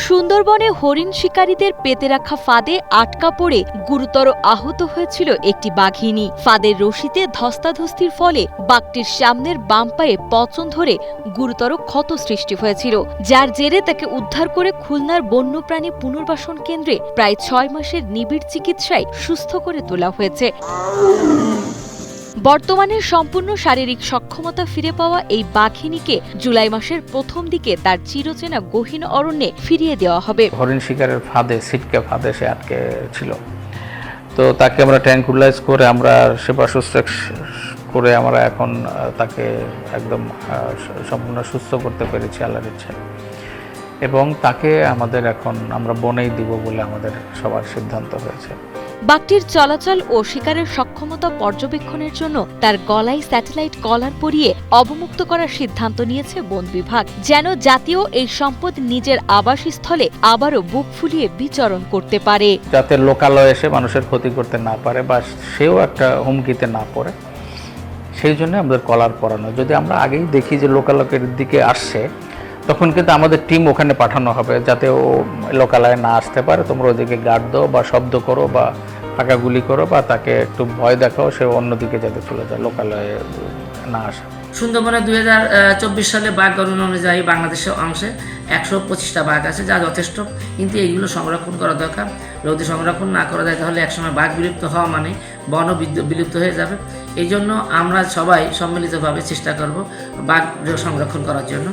সুন্দরবনে হরিণ শিকারীদের পেতে রাখা ফাঁদে আটকা পড়ে গুরুতর আহত হয়েছিল একটি বাঘিনী। ফাঁদের রশিতে ধস্তাধস্তির ফলে বাঘটির সামনের বাম পায়ে পচন ধরে গুরুতর ক্ষত সৃষ্টি হয়েছিল, যার জেরে তাকে উদ্ধার করে খুলনার বন্যপ্রাণী পুনর্বাসন কেন্দ্রে প্রায় 6 মাসের নিবিড় চিকিৎসায় সুস্থ করে তোলা হয়েছে। বর্তমানে সম্পূর্ণ শারীরিক সক্ষমতা ফিরে পাওয়া এই বাঘিনীকে জুলাই মাসের প্রথম দিকে তার চিরচেনা গহীন অরণ্যে ফিরিয়ে দেওয়া হবে। হরিণ শিকারের ফাঁদে, ছিটকে ফাঁদে সে আটকে ছিল। তো তাকে আমরা ট্র্যাঙ্কুলাইজ করে আমরা সেবা শুশ্রূষা করে আমরা এখন তাকে একদম সম্পূর্ণ সুস্থ করতে পেরেছি আল্লাহর ইচ্ছায়, এবং তাকে আমাদের এখন আমরা বনেই দিব বলে আমাদের সবার সিদ্ধান্ত হয়েছে। বাঘটির চলাচল ও শিকারের সক্ষমতা পর্যবেক্ষণের জন্য তার গলায় স্যাটেলাইট কলার পরিয়ে অবমুক্ত করার সিদ্ধান্ত নিয়েছে বন বিভাগ, যেন জাতীয় এই সম্পদ নিজের আবাসস্থলে আবারও বুক ফুলিয়ে বিচরণ করতে পারে, যাতে লোকালয়ে এসে মানুষের ক্ষতি করতে না পারে বা সেও একটা হুমকিতে না পড়ে। সেই জন্য আমাদের কলার পরানো। যদি আমরা আগেই দেখি যে লোকালয়ের দিকে আসছে, তখন কিন্তু আমাদের টিম ওখানে পাঠানো হবে যাতে ও লোকালয়ে না আসতে পারে। তোমরা ওদিকে গার্ড দাও বা শব্দ করো বা ফাঁকা গুলি করো বা তাকে একটু ভয় দেখাও, সে অন্যদিকে যাতে চলে যায়, লোকালয়ে না আসে। সুন্দরবনে 2024 সালে বাঘ গণনা অনুযায়ী বাংলাদেশের অংশে 125টা বাঘ আছে, যা যথেষ্ট, কিন্তু এইগুলো সংরক্ষণ করা দরকার। যদি সংরক্ষণ না করা যায় তাহলে একসময় বাঘ বিলুপ্ত হওয়া মানে বনও বিলুপ্ত হয়ে যাবে। এই জন্য আমরা সবাই সম্মিলিতভাবে চেষ্টা করব বাঘ সংরক্ষণ করার জন্য।